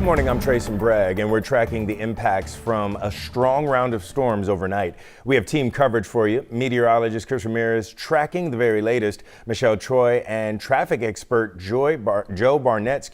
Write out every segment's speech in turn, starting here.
Good morning, I'm Trace and Bragg, and we're tracking the impacts from a strong round of storms overnight. We have team coverage for you. Meteorologist Chris Ramirez tracking the very latest. Michelle Troy and traffic expert Joe Barnett,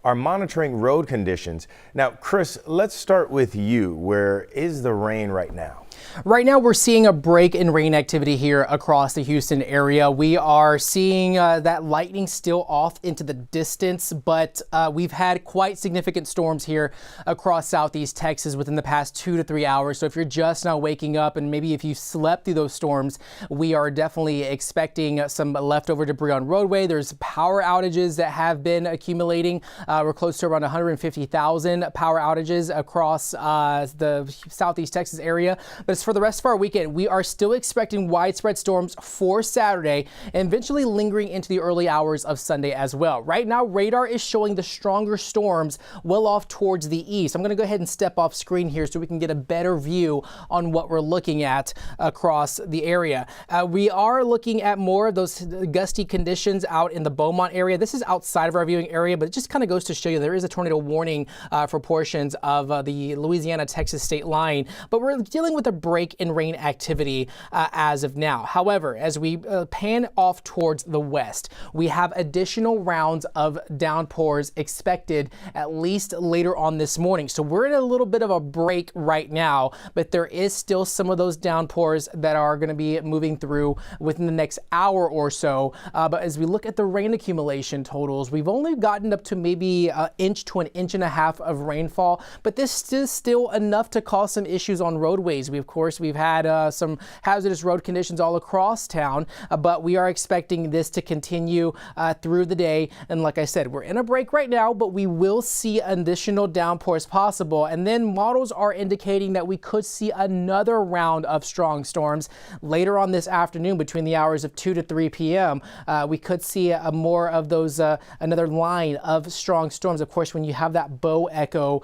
are monitoring road conditions. Now, Chris, let's start with you. Where is the rain right now? Right now, we're seeing a break in rain activity here across the Houston area. We are seeing that lightning still off into the distance, but we've had quite significant storms here across southeast Texas within the past 2 to 3 hours. So if you're just now waking up and maybe if you slept through those storms, we are definitely expecting some leftover debris on roadway. There's power outages that have been accumulating. We're close to around 150,000 power outages across the southeast Texas area. But as for the rest of our weekend, we are still expecting widespread storms for Saturday and eventually lingering into the early hours of Sunday as well. Right now, radar is showing the stronger storms well off towards the east. I'm going to go ahead and step off screen here so we can get a better view on what we're looking at across the area. We are looking at more of those gusty conditions out in the Beaumont area. This is outside of our viewing area, but it just kind of goes to show you there is a tornado warning for portions of the Louisiana-Texas state line. But we're dealing with a break in rain activity as of now. However, as we pan off towards the west, we have additional rounds of downpours expected at least later on this morning. So we're in a little bit of a break right now, but there is still some of those downpours that are going to be moving through within the next hour or so. But as we look at the rain accumulation totals, we've only gotten up to maybe an inch to an inch and a half of rainfall, but this is still enough to cause some issues on roadways. Of course, we've had some hazardous road conditions all across town, but we are expecting this to continue through the day. And like I said, we're in a break right now, but we will see additional downpours possible. And then models are indicating that we could see another round of strong storms later on this afternoon between the hours of 2 to 3 p.m. We could see more of those, another line of strong storms. Of course, when you have that bow echo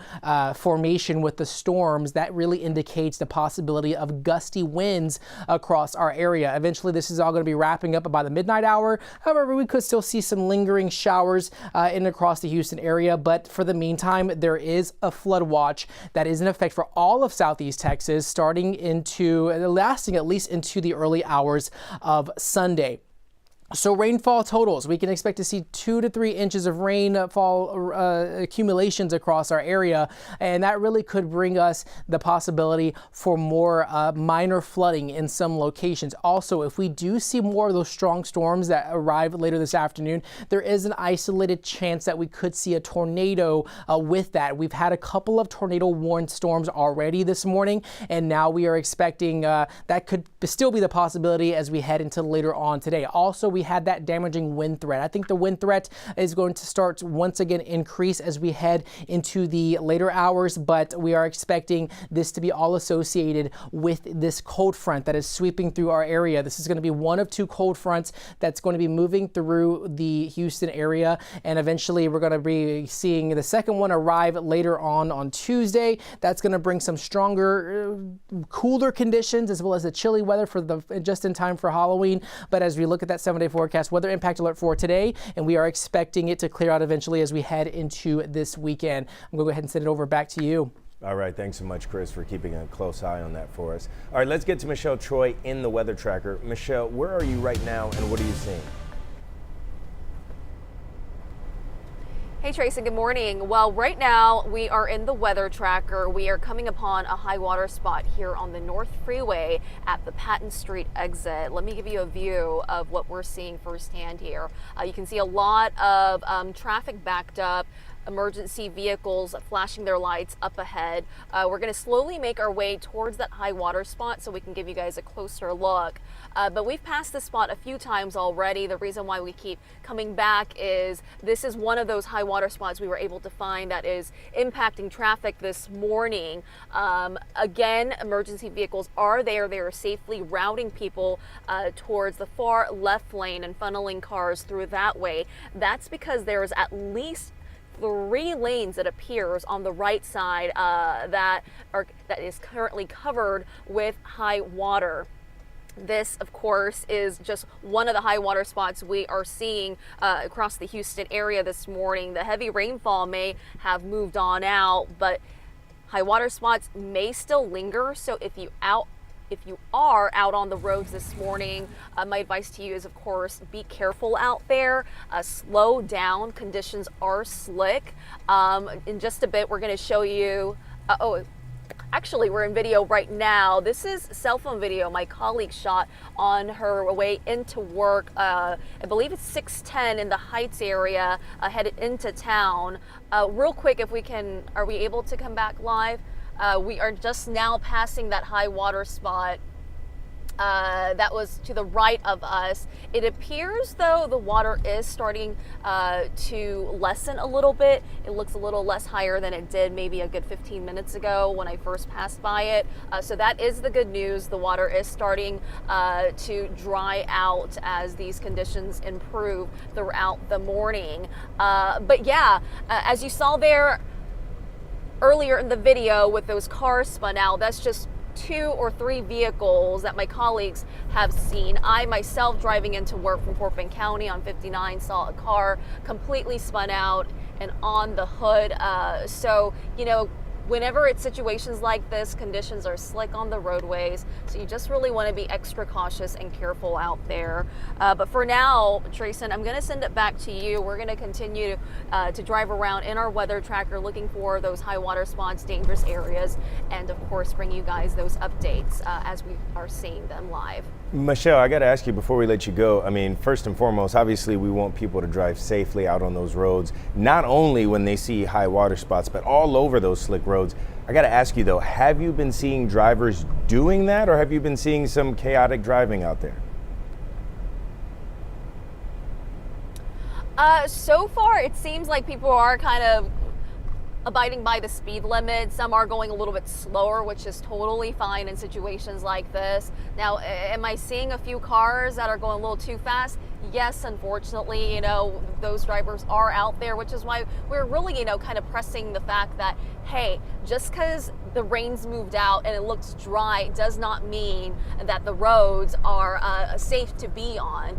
formation with the storms, that really indicates the possibility of gusty winds across our area. Eventually, this is all going to be wrapping up by the midnight hour. However, we could still see some lingering showers in and across the Houston area. But for the meantime, there is a flood watch that is in effect for all of southeast Texas, lasting at least into the early hours of Sunday. So rainfall totals, we can expect to see 2 to 3 inches of rainfall accumulations across our area, and that really could bring us the possibility for more minor flooding in some locations. Also, if we do see more of those strong storms that arrive later this afternoon, there is an isolated chance that we could see a tornado with that. We've had a couple of tornado warned storms already this morning, and now we are expecting that could still be the possibility as we head into later on today. Also, we had that damaging wind threat. I think the wind threat is going to start once again increase as we head into the later hours, but we are expecting this to be all associated with this cold front that is sweeping through our area. This is going to be one of 2 cold fronts that's going to be moving through the Houston area, and eventually we're going to be seeing the second one arrive later on Tuesday. That's going to bring some stronger, cooler conditions as well as the chilly weather for just in time for Halloween. But as we look at that 7-day forecast, weather impact alert for today, and we are expecting it to clear out eventually as we head into this weekend. I'm going to go ahead and send it over back to you. All right, thanks so much, Chris, for keeping a close eye on that for us. All right, let's get to Michelle Troy in the weather tracker. Michelle, where are you right now and what are you seeing? Hey Tracy, good morning. Well, right now we are in the weather tracker. We are coming upon a high water spot here on the North Freeway at the Patton Street exit. Let me give you a view of what we're seeing firsthand here. You can see a lot of traffic backed up. Emergency vehicles flashing their lights up ahead. We're going to slowly make our way towards that high water spot so we can give you guys a closer look. But we've passed this spot a few times already. The reason why we keep coming back is this is one of those high water spots we were able to find that is impacting traffic this morning. Again, emergency vehicles are there. They are safely routing people towards the far left lane and funneling cars through that way. That's because there is at least 3 lanes, it appears, on the right side that is currently covered with high water. This, of course, is just one of the high water spots we are seeing across the Houston area this morning. The heavy rainfall may have moved on out, but high water spots may still linger. So if you are out on the roads this morning, my advice to you is, of course, be careful out there. Slow down. Conditions are slick. In just a bit, we're going to show you. Actually, we're in video right now. This is cell phone video my colleague shot on her way into work. I believe it's 610 in the Heights area, headed into town. Real quick, are we able to come back live? We are just now passing that high water spot. That was to the right of us. It appears, though, the water is starting to lessen a little bit. It looks a little less higher than it did maybe a good 15 minutes ago when I first passed by it. So that is the good news. The water is starting to dry out as these conditions improve throughout the morning. But yeah, as you saw there earlier in the video with those cars spun out, that's just 2 or 3 vehicles that my colleagues have seen. I myself, driving into work from Fort Bend County on 59, saw a car completely spun out and on the hood. So, you know, whenever it's situations like this, conditions are slick on the roadways, so you just really want to be extra cautious and careful out there. But for now, Trayson, I'm going to send it back to you. We're going to continue to drive around in our weather tracker looking for those high water spots, dangerous areas, and of course bring you guys those updates as we are seeing them live. Michelle, I got to ask you before we let you go. I mean, first and foremost, obviously we want people to drive safely out on those roads, not only when they see high water spots, but all over those slick roads. I got to ask you though, have you been seeing drivers doing that, or have you been seeing some chaotic driving out there? So far, it seems like people are kind of abiding by the speed limit. Some are going a little bit slower, which is totally fine in situations like this. Now, am I seeing a few cars that are going a little too fast? Yes, unfortunately, you know, those drivers are out there, which is why we're really, you know, kind of pressing the fact that, hey, just because the rain's moved out and it looks dry does not mean that the roads are safe to be on.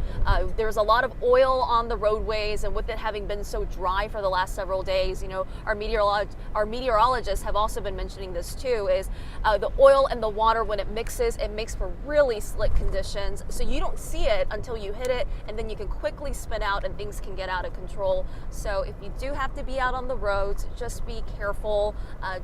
There's a lot of oil on the roadways, and with it having been so dry for the last several days, you know, our meteorologists have also been mentioning this too, is the oil and the water, when it mixes, it makes for really slick conditions. So you don't see it until you hit it, and then you can quickly spin out and things can get out of control. So if you do have to be out on the roads, just be careful,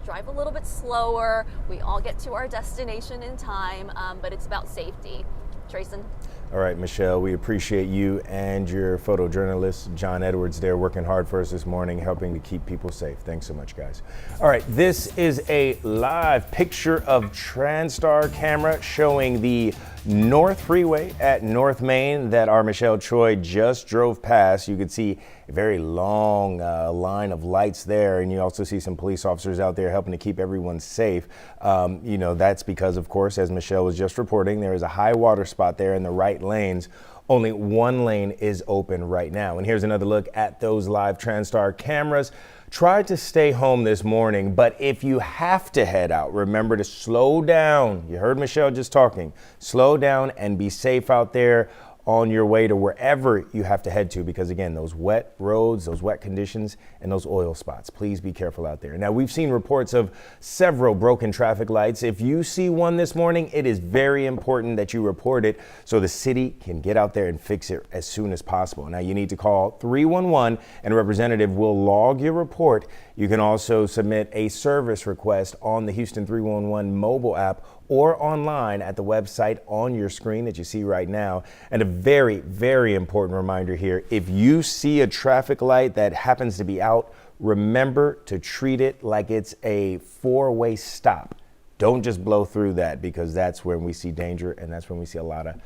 drive a little bit slower. We all get to our destination in time, but it's about safety. Trayson? All right, Michelle, we appreciate you and your photojournalist, John Edwards, there working hard for us this morning, helping to keep people safe. Thanks so much, guys. All right, this is a live picture of TransStar camera showing the North Freeway at North Main that our Michelle Choi just drove past. You could see a very long line of lights there, and you also see some police officers out there helping to keep everyone safe. You know, that's because, of course, as Michelle was just reporting, there is a high water spot there in the right lanes. Only one lane is open right now. And here's another look at those live TransStar cameras. Try to stay home this morning, but if you have to head out, remember to slow down. You heard Michelle just talking. Slow down and be safe out there on your way to wherever you have to head to, because again, those wet roads, those wet conditions, and those oil spots, please be careful out there. Now, we've seen reports of several broken traffic lights. If you see one this morning, it is very important that you report it so the city can get out there and fix it as soon as possible. Now, you need to call 311 and a representative will log your report. You can also submit a service request on the Houston 311 mobile app or online at the website on your screen that you see right now. And a very, very important reminder here, if you see a traffic light that happens to be out, remember to treat it like it's a four-way stop. Don't just blow through that, because that's when we see danger and that's when we see a lot of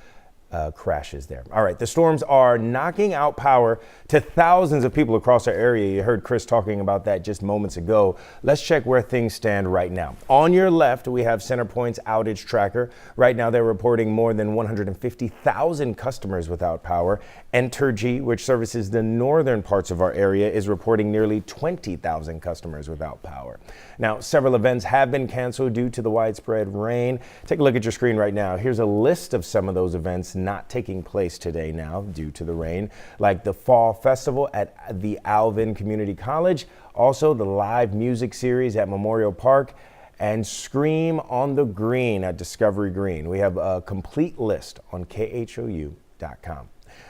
crashes there. All right, the storms are knocking out power to thousands of people across our area. You heard Chris talking about that just moments ago. Let's check where things stand right now. On your left, we have CenterPoint's outage tracker. Right now, they're reporting more than 150,000 customers without power. Entergy, which services the northern parts of our area, is reporting nearly 20,000 customers without power. Now, several events have been canceled due to the widespread rain. Take a look at your screen right now. Here's a list of some of those events not taking place today now due to the rain, like the Fall Festival at the Alvin Community College, also the live music series at Memorial Park, and Scream on the Green at Discovery Green. We have a complete list on KHOU.com.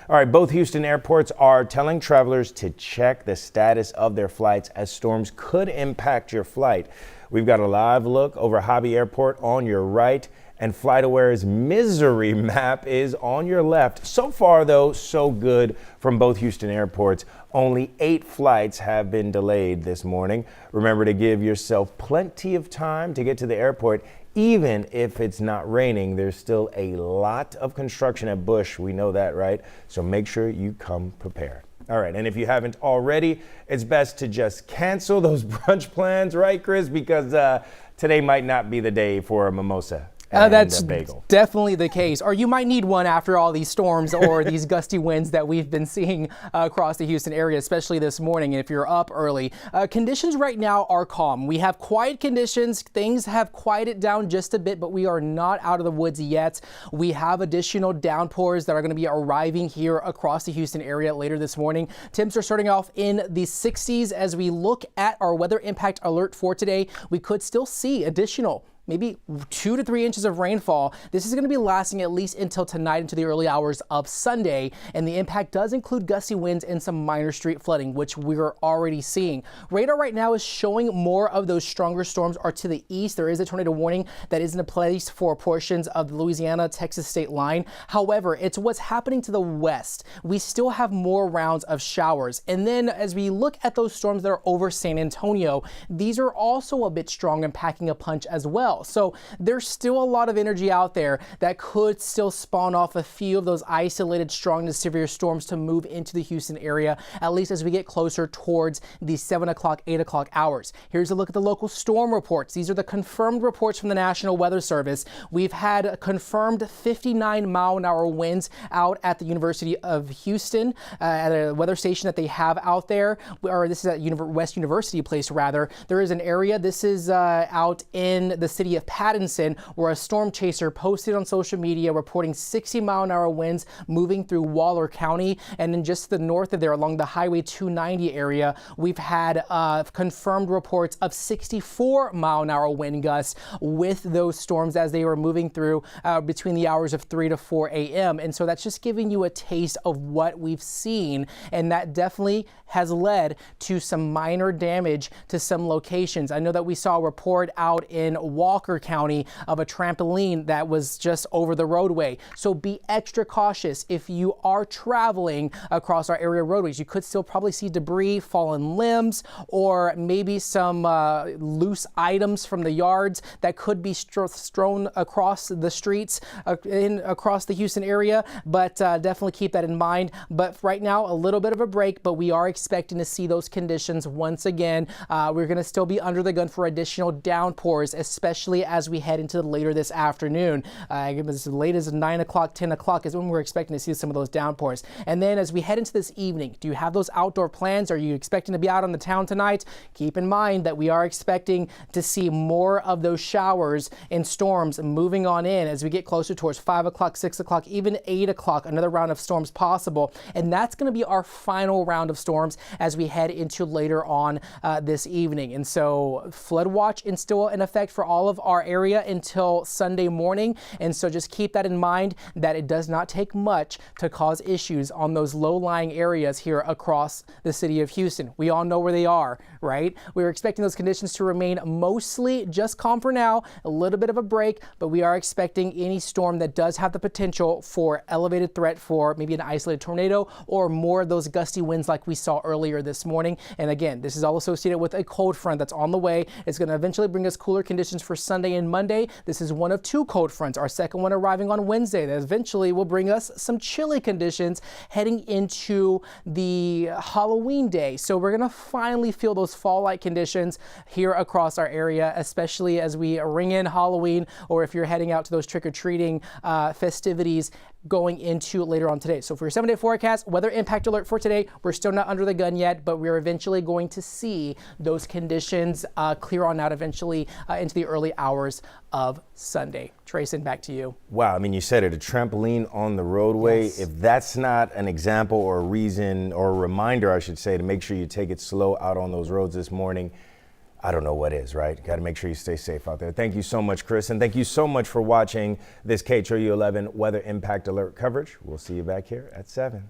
All right, both Houston airports are telling travelers to check the status of their flights as storms could impact your flight. We've got a live look over Hobby Airport on your right, and FlightAware's misery map is on your left. So far, though, so good from both Houston airports. Only 8 flights have been delayed this morning. Remember to give yourself plenty of time to get to the airport. Even if it's not raining, there's still a lot of construction at Bush. We know that, right? So make sure you come prepared. All right, and if you haven't already, it's best to just cancel those brunch plans, right, Chris? Because today might not be the day for a mimosa. That's a bagel. Definitely the case. Or you might need one after all these storms or these gusty winds that we've been seeing across the Houston area, especially this morning. And if you're up early, conditions right now are calm. We have quiet conditions. Things have quieted down just a bit, but we are not out of the woods yet. We have additional downpours that are going to be arriving here across the Houston area later this morning. Temps are starting off in the 60s. As we look at our weather impact alert for today, we could still see additional maybe 2 to 3 inches of rainfall. This is going to be lasting at least until tonight into the early hours of Sunday. And the impact does include gusty winds and some minor street flooding, which we're already seeing. Radar right now is showing more of those stronger storms are to the east. There is a tornado warning that is in place for portions of the Louisiana-Texas state line. However, it's what's happening to the west. We still have more rounds of showers. And then as we look at those storms that are over San Antonio, these are also a bit strong and packing a punch as well. So there's still a lot of energy out there that could still spawn off a few of those isolated strong to severe storms to move into the Houston area, at least as we get closer towards the 7 o'clock, 8 o'clock hours. Here's a look at the local storm reports. These are the confirmed reports from the National Weather Service. We've had confirmed 59-mile-an-hour winds out at the University of Houston, at a weather station that they have out there, or this is at West University Place rather. There is an area, this is out in the city of Pattinson, where a storm chaser posted on social media reporting 60-mile-an-hour winds moving through Waller County. And then just to the north of there along the Highway 290 area, we've had confirmed reports of 64-mile-an-hour wind gusts with those storms as they were moving through between the hours of 3 to 4 a.m. And so that's just giving you a taste of what we've seen. And that definitely has led to some minor damage to some locations. I know that we saw a report out in Walker County of a trampoline that was just over the roadway. So be extra cautious if you are traveling across our area roadways. You could still probably see debris, fallen limbs, or maybe some loose items from the yards that could be strewn across the streets across the Houston area, but definitely keep that in mind. But right now, a little bit of a break, but we are expecting to see those conditions once again. We're going to still be under the gun for additional downpours, especially as we head into later this afternoon. As late as 9 o'clock, 10 o'clock is when we're expecting to see some of those downpours. And then as we head into this evening, do you have those outdoor plans? Are you expecting to be out on the town tonight? Keep in mind that we are expecting to see more of those showers and storms moving on in as we get closer towards 5 o'clock, 6 o'clock, even 8 o'clock, another round of storms possible. And that's going to be our final round of storms as we head into later on this evening. And so flood watch is still in effect for all of our area until Sunday morning. And so just keep that in mind that it does not take much to cause issues on those low-lying areas here across the city of Houston. We all know where they are, right? We're expecting those conditions to remain mostly just calm for now, a little bit of a break, but we are expecting any storm that does have the potential for elevated threat for maybe an isolated tornado or more of those gusty winds like we saw earlier this morning. And again, this is all associated with a cold front that's on the way. It's going to eventually bring us cooler conditions for Sunday and Monday. This is one of two cold fronts. Our second one arriving on Wednesday that eventually will bring us some chilly conditions heading into the Halloween day. So we're going to finally feel those fall-like conditions here across our area, especially as we ring in Halloween, or if you're heading out to those trick-or-treating festivities going into later on today. So for your 7-day forecast, weather impact alert for today, we're still not under the gun yet, but we're eventually going to see those conditions clear on out eventually into the early hours of Sunday. Trayson, back to you. Wow, I mean, you said it, a trampoline on the roadway. Yes. If that's not an example or a reason or a reminder, I should say, to make sure you take it slow out on those roads this morning, I don't know what is, right? Got to make sure you stay safe out there. Thank you so much, Chris, and thank you so much for watching this KHOU 11 Weather Impact Alert coverage. We'll see you back here at 7.